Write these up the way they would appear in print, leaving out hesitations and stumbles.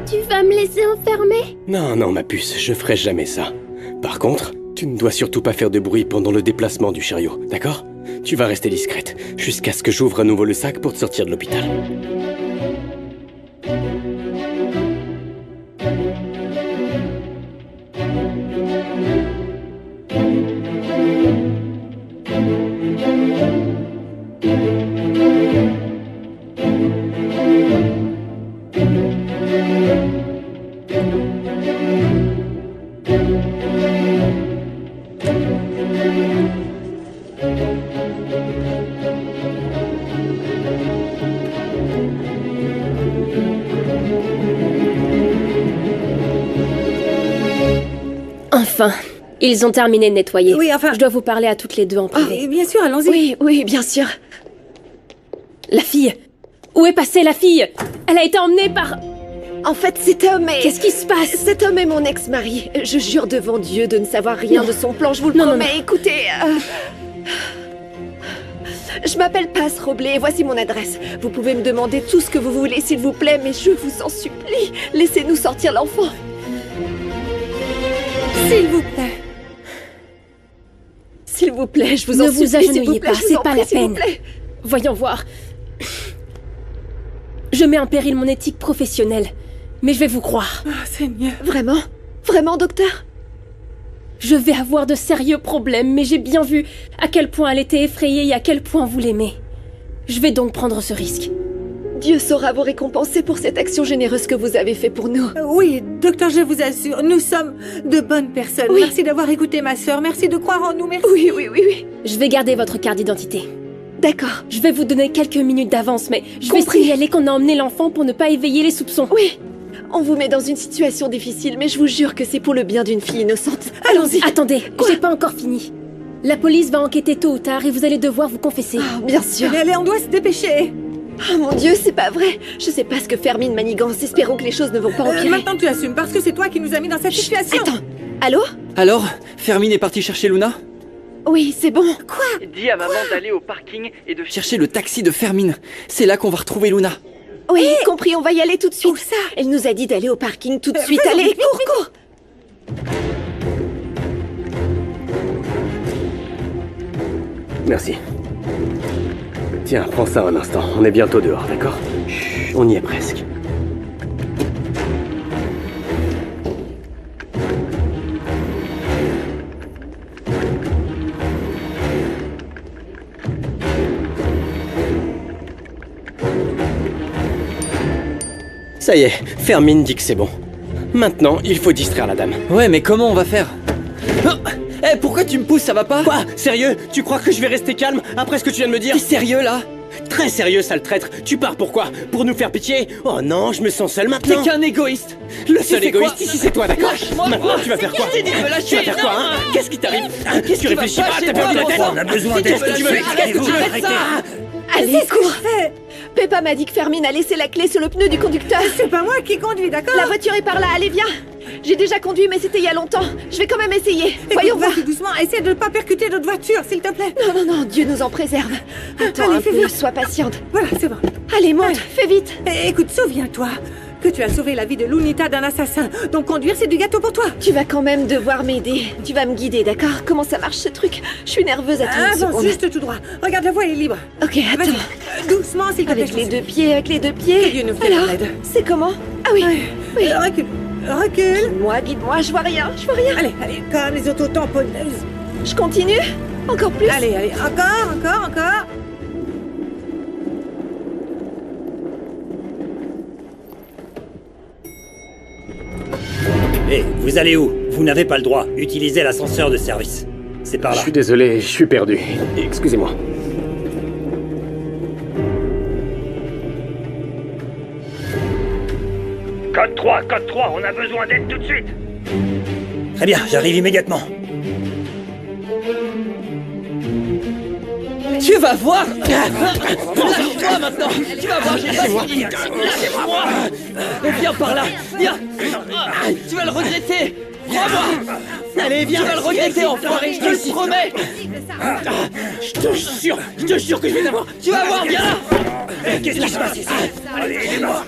Tu vas me laisser enfermer? Non, non, ma puce, je ferai jamais ça. Par contre, tu ne dois surtout pas faire de bruit pendant le déplacement du chariot, d'accord? Tu vas rester discrète, jusqu'à ce que j'ouvre à nouveau le sac pour te sortir de l'hôpital. Enfin, ils ont terminé de nettoyer. Oui, enfin... Je dois vous parler à toutes les deux en privé. Ah, bien sûr, allons-y. Oui, bien sûr. La fille. Où est passée la fille? Elle a été emmenée par... En fait, cet homme est... Qu'est-ce qui se passe? Cet homme est mon ex-mari. Je jure devant Dieu de ne savoir rien de son plan, je vous le Non, promets. non. Écoutez... Je m'appelle Paz Roblé et voici mon adresse. Vous pouvez me demander tout ce que vous voulez, s'il vous plaît, mais je vous en supplie, laissez-nous sortir l'enfant. S'il vous plaît. S'il vous plaît, je vous en Ne supplie, vous s'il vous agenouillez plaît, pas, je vous c'est en pas prie, la s'il vous peine. plaît. Voyons voir. Je mets en péril mon éthique professionnelle, mais je vais vous croire. Oh, Seigneur. Vraiment? Vraiment, docteur? Je vais avoir de sérieux problèmes, mais j'ai bien vu à quel point elle était effrayée et à quel point vous l'aimez. Je vais donc prendre ce risque. Dieu saura vous récompenser pour cette action généreuse que vous avez fait pour nous. Oui, docteur, je vous assure, nous sommes de bonnes personnes. Oui. Merci d'avoir écouté ma sœur, merci de croire en nous, merci. Oui. Je vais garder votre carte d'identité. D'accord. Je vais vous donner quelques minutes d'avance, mais je vais Compris. signaler qu'on a emmené l'enfant pour ne pas éveiller les soupçons. Oui. On vous met dans une situation difficile, mais je vous jure que c'est pour le bien d'une fille innocente. Allons-y. Attendez, j'ai pas encore fini. La police va enquêter tôt ou tard et vous allez devoir vous confesser. Ah, bien sûr. Allez, on doit se dépêcher. Oh mon Dieu, c'est pas vrai. Je sais pas ce que Fermine manigance. Espérons que les choses ne vont pas empirer. Maintenant tu assumes, parce que c'est toi qui nous as mis dans cette situation. Attends. Allô? Alors, Fermine est partie chercher Luna? Oui, c'est bon. Dis à maman d'aller au parking et de chercher le taxi de Fermine. C'est là qu'on va retrouver Luna. Oui, compris, on va y aller tout de suite. Où ça? Elle nous a dit d'aller au parking tout de suite. faisons Allez, vite, cours. Merci. Tiens, prends ça un instant. On est bientôt dehors, d'accord? Chut, on y est presque. Ça y est, Fermine dit que c'est bon. Maintenant, il faut distraire la dame. Ouais, mais comment on va faire? Eh, pourquoi tu me pousses, ça va pas? Quoi? Sérieux? Tu crois que je vais rester calme après ce que tu viens de me dire? T'es sérieux, là? Très sérieux, sale traître. Tu pars pourquoi? Pour nous faire pitié? Oh non, je me sens seul T'es maintenant. qu'un égoïste! Le seul sais égoïste quoi? ici, c'est toi, d'accord? Lâche-moi, Maintenant, tu vas faire quoi? Je t'ai dit de me lâcher, Tu vas faire quoi, non. hein? Qu'est-ce qui t'arrive? Qu'est-ce que tu réfléchis pas? lâcher T'as perdu moi, la tête? bon, On a besoin Qu'est-ce d'aide. que tu veux? Qu'est-ce que tu veux? Arrête ça! Allez, cours. Peppa m'a dit que Fermine a laissé la clé sur le pneu du conducteur. C'est pas moi qui conduis, d'accord? La voiture est par là, allez, viens. J'ai déjà conduit, mais c'était il y a longtemps. Je vais quand même essayer. Voyons voir. Tout doucement, essaie de ne pas percuter notre voiture, s'il te plaît. Non, Dieu nous en préserve. Attends Allez, un fais peu, vite. sois patiente. Voilà, c'est bon. Allez, monte, fais vite. Écoute, souviens-toi que tu as sauvé la vie de Lunita d'un assassin. Donc conduire, c'est du gâteau pour toi. Tu vas quand même devoir m'aider. Tu vas me guider, d'accord? Comment ça marche ce truc? Je suis nerveuse à tout Avance seconde. juste tout droit. Regarde, la voie est libre. Ok, attends. Vas-y, doucement, s'il te plaît. Avec les deux pieds, avec les deux pieds. Que Dieu nous fait Alors, l'aide. c'est comment? Ah oui, oui. Recule, recule. Guide-moi, je vois rien, Allez, comme les autotamponneuses. Je continue? Encore plus? Allez, encore. Hé, vous allez où? Vous n'avez pas le droit. Utilisez l'ascenseur de service. C'est par Je là. suis désolé, je suis perdu. Excusez-moi. Code 3, on a besoin d'aide tout de suite. Très bien, j'arrive immédiatement. Tu vas voir! Lâche-toi maintenant! Tu vas voir, j'ai pas fini! Lâche-moi! Viens par là! Viens! Tu vas le regretter! Crois-moi! Allez, viens, tu vas le regretter, enfoiré, je te le promets. Je te jure que je vais t'avoir. Tu vas voir, viens là. Qu'est-ce qui se passe ici? Allez, aidez-moi.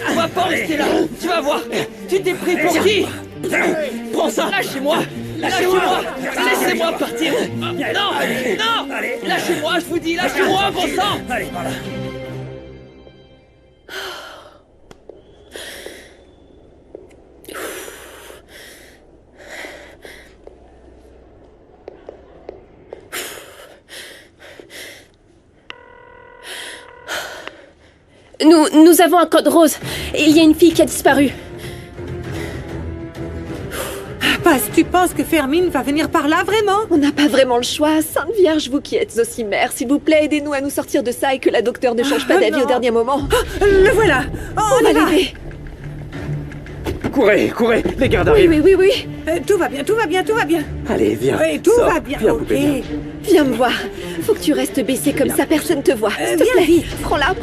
On va pas rester là. Tu vas voir. Tu t'es pris pour qui? Prends ça. Lâchez-moi. Lâchez-moi. Laissez-moi partir. Non, non. Lâchez-moi, je vous dis, lâchez-moi, bon sang. Allez, par là. Nous avons un code rose. Et il y a une fille qui a disparu. Paz, tu penses que Fermine va venir par là, vraiment? On n'a pas vraiment le choix. Sainte Vierge, vous qui êtes aussi mère, s'il vous plaît, aidez-nous à nous sortir de ça et que la docteure ne change pas d'avis non. au dernier moment. Le voilà. Oh, On va là. l'aider. Courez, les gardes Oui, arrivent. oui. Tout va bien, tout va bien, tout va bien. Allez, viens. Oui, tout Sors. va bien. Viens, Ok. poupée, viens. Viens me voir. Faut que tu restes baissé comme ça, personne te voit. S'il te viens plaît. vite. Prends-la.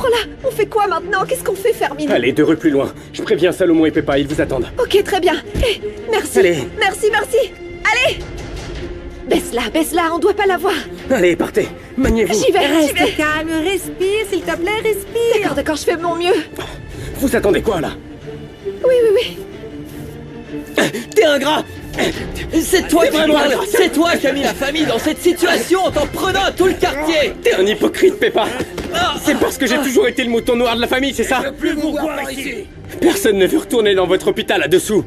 On fait quoi maintenant? Qu'est-ce qu'on fait, Fermine? Allez, 2 rues plus loin. Je préviens Salomon et Peppa, ils vous attendent. Ok, très bien. Merci. Allez. Merci. Allez. Baisse-la, on doit pas la voir. Allez, partez. Maniez-vous. J'y vais. Reste calme, respire, s'il te plaît, respire. D'accord, je fais de mon mieux. Vous attendez quoi, là? Oui. T'es ingrat. C'est toi qui parles. C'est toi qui as mis la famille dans cette situation en t'en prenant à tout le quartier. T'es un hypocrite, Peppa. C'est parce que j'ai toujours été le mouton noir de la famille, c'est ça? Plus vous voir ici. Personne ne veut retourner dans votre hôpital à dessous.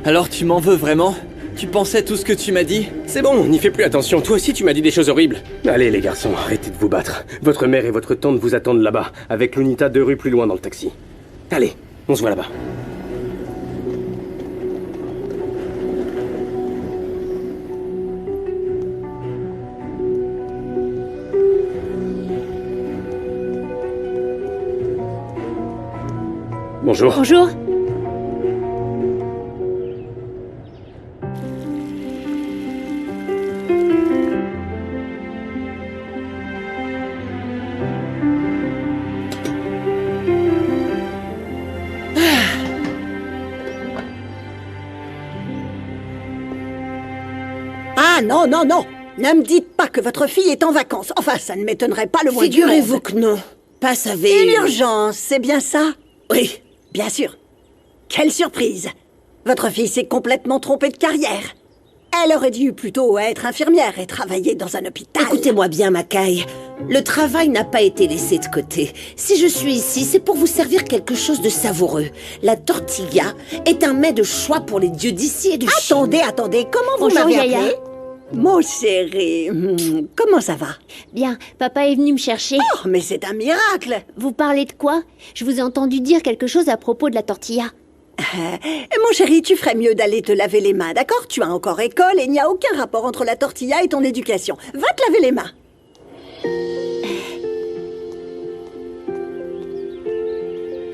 Alors tu m'en veux vraiment? Tu pensais tout ce que tu m'as dit? C'est bon, n'y fais plus attention. Toi aussi, tu m'as dit des choses horribles. Allez, les garçons, arrêtez de vous battre. Votre mère et votre tante vous attendent là-bas, avec l'Unita 2 rues plus loin dans le taxi. Allez, on se voit là-bas. Bonjour. Bonjour. Ah non. Ne me dites pas que votre fille est en vacances. Enfin, ça ne m'étonnerait pas le moins du monde. Figurez-vous que non. Pas savez... Une urgence, c'est bien ça? Oui. Bien sûr. Quelle surprise! Votre fille s'est complètement trompée de carrière. Elle aurait dû plutôt être infirmière et travailler dans un hôpital. Écoutez-moi bien, Macaille. Le travail n'a pas été laissé de côté. Si je suis ici, c'est pour vous servir quelque chose de savoureux. La tortilla est un mets de choix pour les dieux d'ici et de Chine. Attendez, comment vous Bonjour, m'avez Yaya. appelé? Mon chéri, comment ça va? Bien, papa est venu me chercher. Oh, mais c'est un miracle! Vous parlez de quoi? Je vous ai entendu dire quelque chose à propos de la tortilla. Mon chéri, tu ferais mieux d'aller te laver les mains, d'accord? Tu as encore école et il n'y a aucun rapport entre la tortilla et ton éducation. Va te laver les mains.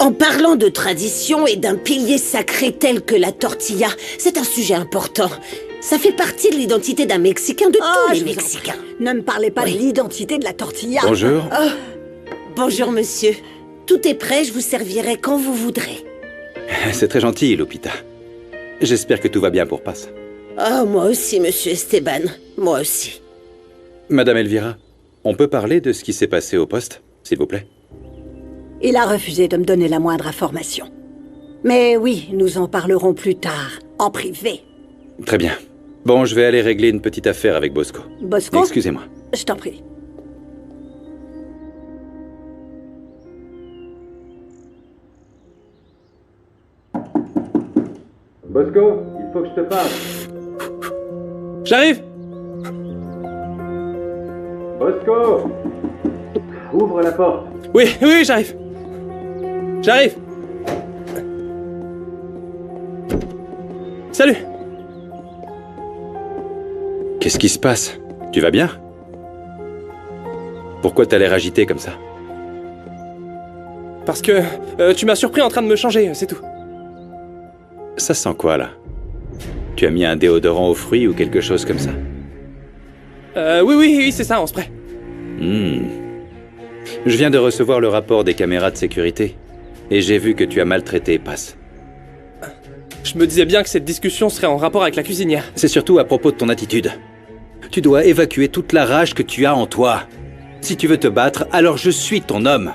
En parlant de tradition et d'un pilier sacré tel que la tortilla, c'est un sujet important. Ça fait partie de l'identité d'un Mexicain, de tous les je vous en Mexicains. prie. Ne me parlez pas Oui. de l'identité de la tortilla. Bonjour. Bonjour, monsieur. Tout est prêt, je vous servirai quand vous voudrez. C'est très gentil, Lupita. J'espère que tout va bien pour Paz. Oh, moi aussi, monsieur Esteban. Moi aussi. Madame Elvira, on peut parler de ce qui s'est passé au poste, s'il vous plaît? Il a refusé de me donner la moindre information. Mais oui, nous en parlerons plus tard, en privé. Très bien. Bon, je vais aller régler une petite affaire avec Bosco. Bosco? Excusez-moi. Je t'en prie. Bosco, il faut que je te parle. J'arrive. Bosco! Ouvre la porte. Oui, j'arrive. Salut. Qu'est-ce qui se passe? Tu vas bien? Pourquoi t'as l'air agité comme ça? Parce que tu m'as surpris en train de me changer, c'est tout. Ça sent quoi, là? Tu as mis un déodorant aux fruits ou quelque chose comme ça? Oui, c'est ça, en spray. Je viens de recevoir le rapport des caméras de sécurité et j'ai vu que tu as maltraité Paz. Je me disais bien que cette discussion serait en rapport avec la cuisinière. C'est surtout à propos de ton attitude. Tu dois évacuer toute la rage que tu as en toi. Si tu veux te battre, alors je suis ton homme.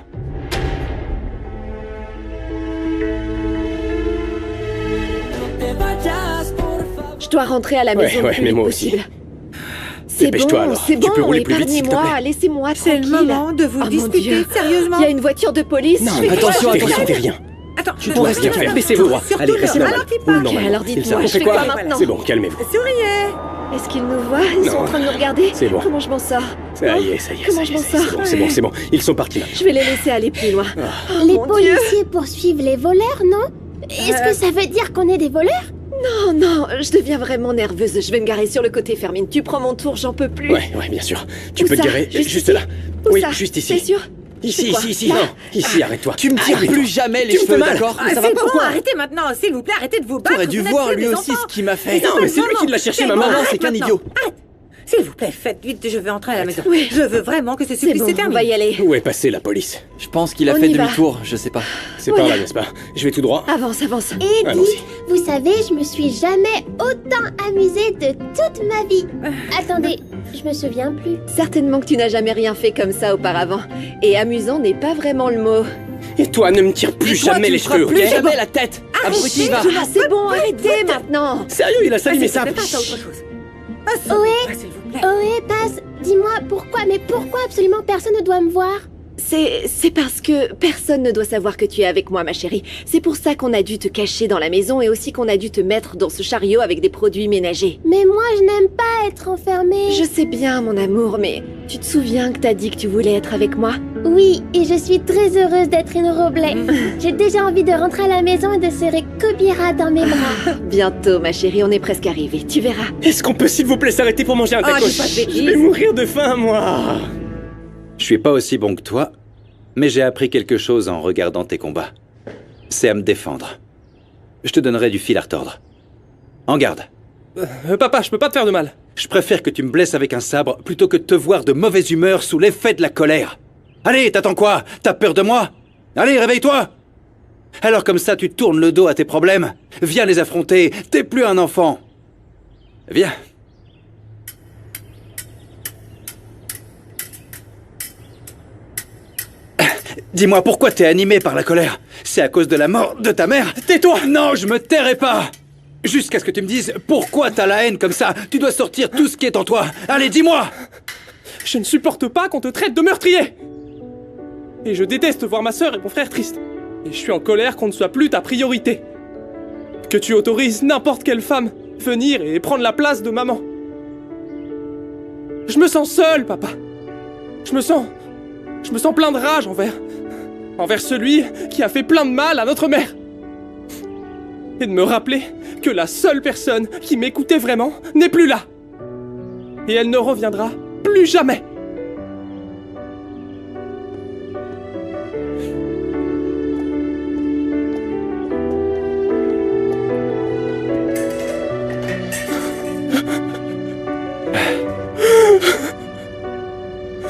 Je dois rentrer à la maison le plus mais vite moi aussi. possible. C'est Dépêche-toi, bon, alors. c'est Tu bon, peux rouler plus vite, s'il te épargnez-moi, plaît. laissez-moi C'est tranquille. le moment de vous Oh mon disputer, Dieu. sérieusement. Il y a une voiture de police. Non, je fais quoi? attention, Je fais fais quoi? rien. Attends, Tu dois rien faire. Baissez-vous droit. Allez, Surtout restez le normal. ralenti Roule pas. normalement. alors dites-moi, C'est ça. je On fais fait quoi quoi maintenant? C'est bon, calmez-vous. Souriez. Est-ce qu'ils nous voient? Ils sont Non. en train de nous regarder? C'est bon. Comment je m'en sors? Ça y est, ça y est. Comment ça y je est, m'en ça y est, sors? C'est bon, c'est bon. Ils sont partis maintenant. Je vais les laisser aller plus loin. Oh, Les mon Dieu. policiers poursuivent les voleurs, non? Est-ce que ça veut dire qu'on est des voleurs? Non, non, je deviens vraiment nerveuse. Je vais me garer sur le côté, Fermine. Tu prends mon tour, j'en peux plus. Ouais, bien sûr. Tu Où peux te ça? garer Juste juste ici? là. Où Oui, ça? juste ici. C'est sûr? Ici, Je fais ici, quoi? non. Là? Ici, arrête-toi. Tu me tires plus jamais les Tu me fais cheveux, mal. d'accord? Ah, Ça va c'est pas bon, pourquoi? arrêtez maintenant, s'il vous plaît, arrêtez de vous battre. T'aurais dû vous n'êtes voir plus lui des aussi enfants. ce qu'il m'a fait. Non, mais c'est lui qui l'a cherché, C'est maman. bon, Non, c'est arrête qu'un maintenant. idiot. Arrête. S'il vous plaît, faites vite, je veux entrer à la maison. Oui. Je veux vraiment que ce C'est supplice bon, se on termine. va y aller. Où est passée la police? Je pense qu'il a On fait y va. demi-tour, je sais pas. C'est par là, n'est-ce pas? Je vais tout droit. Avance, avance. Eddie, Allons-y. vous savez, je me suis jamais autant amusée de toute ma vie. Attendez, je me souviens plus. Certainement que tu n'as jamais rien fait comme ça auparavant. Et amusant n'est pas vraiment le mot. Et toi, ne me tire plus Et toi, jamais tu les me feras cheveux, ok? plus jamais la tête. Abruti, va. Ah, c'est bon, arrêtez maintenant. Sérieux, il a sali mes S'il te sapes. plaît, passe à autre chose. Ohé, S'il vous plaît. Ohé, passe, dis-moi pourquoi, mais pourquoi absolument personne ne doit me voir? C'est parce que personne ne doit savoir que tu es avec moi, ma chérie. C'est pour ça qu'on a dû te cacher dans la maison et aussi qu'on a dû te mettre dans ce chariot avec des produits ménagers. Mais moi, je n'aime pas être enfermée. Je sais bien, mon amour, mais tu te souviens que t'as dit que tu voulais être avec moi? Oui, et je suis très heureuse d'être une Roblet. J'ai déjà envie de rentrer à la maison et de serrer Kobira dans mes bras. Bientôt, ma chérie, on est presque arrivé. Tu verras. Est-ce qu'on peut, s'il vous plaît, s'arrêter pour manger un Ah, tacos? dis pas de bêtises. Je vais mourir de faim, moi. Je suis pas aussi bon que toi, mais j'ai appris quelque chose en regardant tes combats. C'est à me défendre. Je te donnerai du fil à retordre. En garde. Papa, je peux pas te faire de mal. Je préfère que tu me blesses avec un sabre plutôt que de te voir de mauvaise humeur sous l'effet de la colère. Allez, t'attends quoi? T'as peur de moi? Allez, réveille-toi! Alors comme ça, tu tournes le dos à tes problèmes. Viens les affronter, t'es plus un enfant. Viens. Dis-moi, pourquoi t'es animé par la colère? C'est à cause de la mort de ta mère? Tais-toi! Non, je me tairai pas! Jusqu'à ce que tu me dises pourquoi t'as la haine comme ça. Tu dois sortir tout ce qui est en toi. Allez, dis-moi! Je ne supporte pas qu'on te traite de meurtrier. Et je déteste voir ma sœur et mon frère tristes. Et je suis en colère qu'on ne soit plus ta priorité. Que tu autorises n'importe quelle femme venir et prendre la place de maman. Je me sens seul, papa. Je me sens plein de rage envers celui qui a fait plein de mal à notre mère. Et de me rappeler que la seule personne qui m'écoutait vraiment n'est plus là. Et elle ne reviendra plus jamais.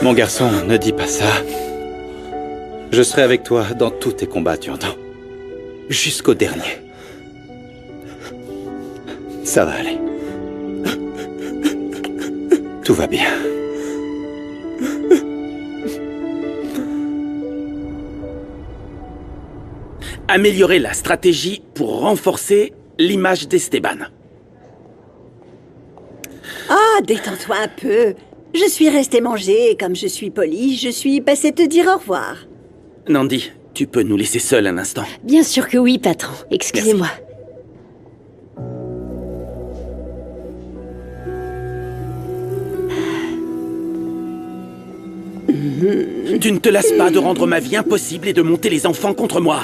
Mon garçon, ne dis pas ça. Je serai avec toi dans tous tes combats, tu entends? Jusqu'au dernier. Ça va aller. Tout va bien. Améliorer la stratégie pour renforcer l'image d'Esteban. Ah, détends-toi un peu. Je suis restée manger et comme je suis polie, je suis passée te dire au revoir. Nandi, tu peux nous laisser seuls un instant? Bien sûr que oui, patron. Excusez-moi. Tu ne te lasses pas de rendre ma vie impossible et de monter les enfants contre moi.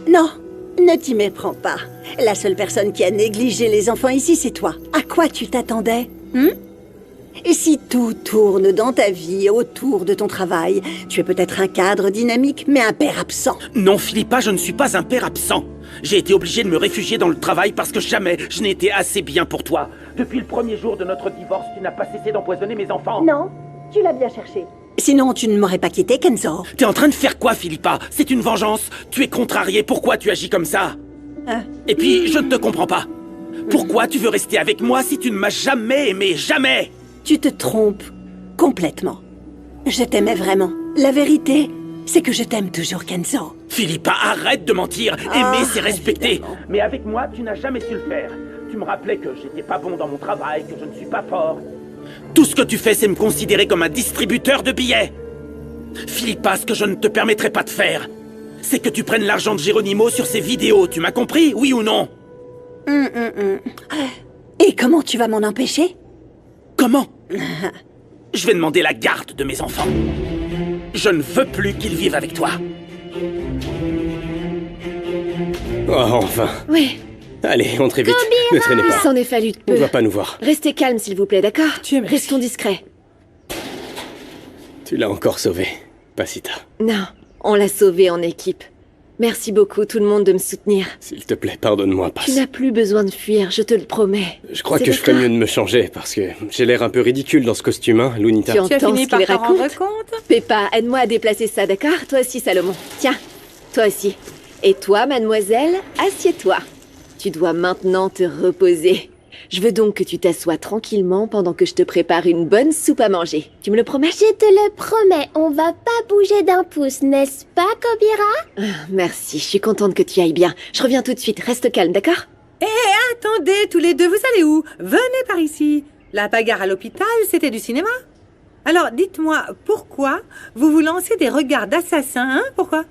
Non, ne t'y méprends pas. La seule personne qui a négligé les enfants ici, c'est toi. À quoi tu t'attendais, Et si tout tourne dans ta vie autour de ton travail, tu es peut-être un cadre dynamique, mais un père absent. Non, Philippa, je ne suis pas un père absent. J'ai été obligé de me réfugier dans le travail parce que jamais je n'ai été assez bien pour toi. Depuis le premier jour de notre divorce, tu n'as pas cessé d'empoisonner mes enfants. Non, tu l'as bien cherché. Sinon, tu ne m'aurais pas quitté, Kenzo. T'es en train de faire quoi, Philippa? C'est une vengeance? Tu es contrariée, pourquoi tu agis comme ça? Et puis, je ne te comprends pas. Pourquoi tu veux rester avec moi si tu ne m'as jamais aimé? Jamais! Tu te trompes complètement. Je t'aimais vraiment. La vérité, c'est que je t'aime toujours, Kenzo. Philippa, arrête de mentir. Aimer, c'est respecter. Mais avec moi, tu n'as jamais su le faire. Tu me rappelais que j'étais pas bon dans mon travail, que je ne suis pas fort. Tout ce que tu fais, c'est me considérer comme un distributeur de billets. Philippa, ce que je ne te permettrai pas de faire, c'est que tu prennes l'argent de Geronimo sur ses vidéos. Tu m'as compris, oui ou non? Et comment tu vas m'en empêcher? Comment? Je vais demander la garde de mes enfants. Je ne veux plus qu'ils vivent avec toi. Oh, enfin. Oui. Allez, entrez vite. Ne traînez Il pas. s'en est fallu de On peu. ne va pas nous voir. Restez calme, s'il vous plaît, d'accord? Restons discrets. Tu l'as encore sauvé, Pasita. Non, on l'a sauvé en équipe. Merci beaucoup, tout le monde, de me soutenir. S'il te plaît, pardonne-moi, Pass. Tu n'as plus besoin de fuir, je te le promets. Je crois C'est que je ferais d'accord. mieux de me changer, parce que j'ai l'air un peu ridicule dans ce costume, hein, Lunita. Tu entends fini ce par qu'il t'en rendre raconte? compte? Peppa, aide-moi à déplacer ça, d'accord? Toi aussi, Salomon. Tiens, toi aussi. Et toi, mademoiselle, assieds-toi. Tu dois maintenant te reposer. Je veux donc que tu t'assoies tranquillement pendant que je te prépare une bonne soupe à manger. Tu me le promets? Je te le promets, on va pas bouger d'un pouce, n'est-ce pas, Kobira? Merci, je suis contente que tu ailles bien. Je reviens tout de suite, reste calme, d'accord? Attendez, tous les deux, vous allez où? Venez par ici. La bagarre à l'hôpital, c'était du cinéma. Alors, dites-moi, pourquoi vous vous lancez des regards d'assassin, hein? Pourquoi?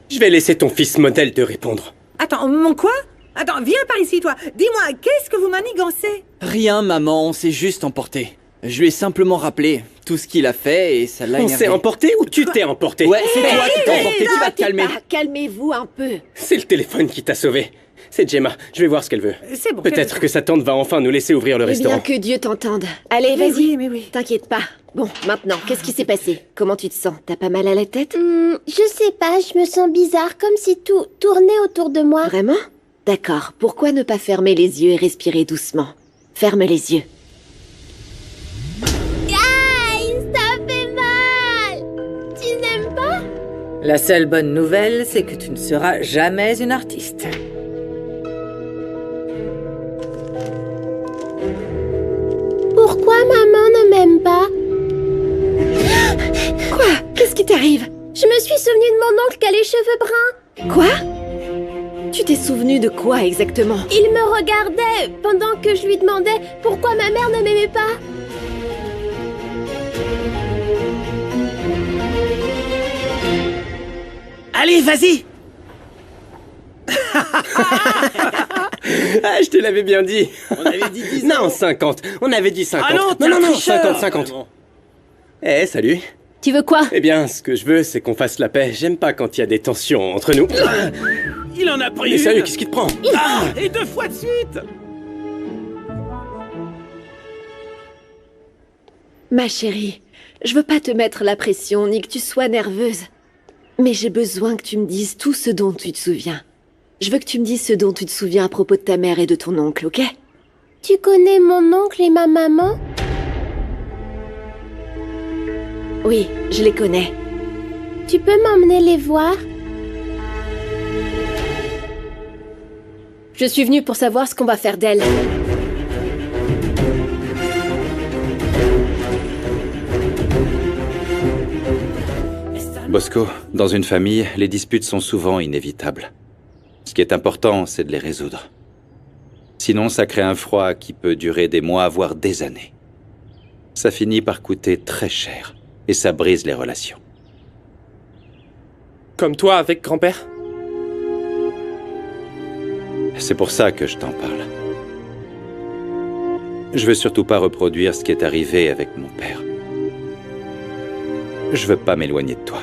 Je vais laisser ton fils modèle te répondre. Attends, mon quoi? Attends, viens par ici, toi. Dis-moi, qu'est-ce que vous manigancez? Rien, maman, on s'est juste emporté. Je lui ai simplement rappelé tout ce qu'il a fait et ça l'a On énervé. s'est emporté ou tu t'es emporté? Ouais, c'est toi qui t'es emporté, tu vas te calmer. Calmez-vous un peu. C'est le téléphone qui t'a sauvé. C'est Gemma, je vais voir ce qu'elle veut. C'est bon. Peut-être que sa tante va enfin nous laisser ouvrir le Eh bien, restaurant. que Dieu t'entende. Allez, Mais vas-y. oui, mais oui. T'inquiète pas. Bon, maintenant, qu'est-ce qui s'est passé? Comment tu te sens? T'as pas mal à la tête? Je sais pas, je me sens bizarre, comme si tout tournait autour de moi. Vraiment? D'accord. Pourquoi ne pas fermer les yeux et respirer doucement? Ferme les yeux. Aïe, ça fait mal! Tu n'aimes pas? La seule bonne nouvelle, c'est que tu ne seras jamais une artiste. Pourquoi maman ne m'aime pas? Quoi? Qu'est-ce qui t'arrive? Je me suis souvenue de mon oncle qui a les cheveux bruns. Quoi? Tu t'es souvenu de quoi exactement? Il me regardait pendant que je lui demandais pourquoi ma mère ne m'aimait pas. Allez, vas-y! Ah, je te l'avais bien dit. On avait dit 10 Non, 50. On avait dit 50. Ah non, t'es un non, tricheur. 50. Eh, salut. Tu veux quoi? Eh bien, ce que je veux, c'est qu'on fasse la paix. J'aime pas quand il y a des tensions entre nous. Il en a pris Mais une. sérieux, qu'est-ce qui te prend? Ah, et 2 fois de suite! Ma chérie, je veux pas te mettre la pression ni que tu sois nerveuse. Mais j'ai besoin que tu me dises tout ce dont tu te souviens. Je veux que tu me dises ce dont tu te souviens à propos de ta mère et de ton oncle, ok? Tu connais mon oncle et ma maman? Oui, je les connais. Tu peux m'emmener les voir? Je suis venue pour savoir ce qu'on va faire d'elle. Bosco, dans une famille, les disputes sont souvent inévitables. Ce qui est important, c'est de les résoudre. Sinon, ça crée un froid qui peut durer des mois, voire des années. Ça finit par coûter très cher, et ça brise les relations. Comme toi avec grand-père? C'est pour ça que je t'en parle. Je veux surtout pas reproduire ce qui est arrivé avec mon père. Je veux pas m'éloigner de toi.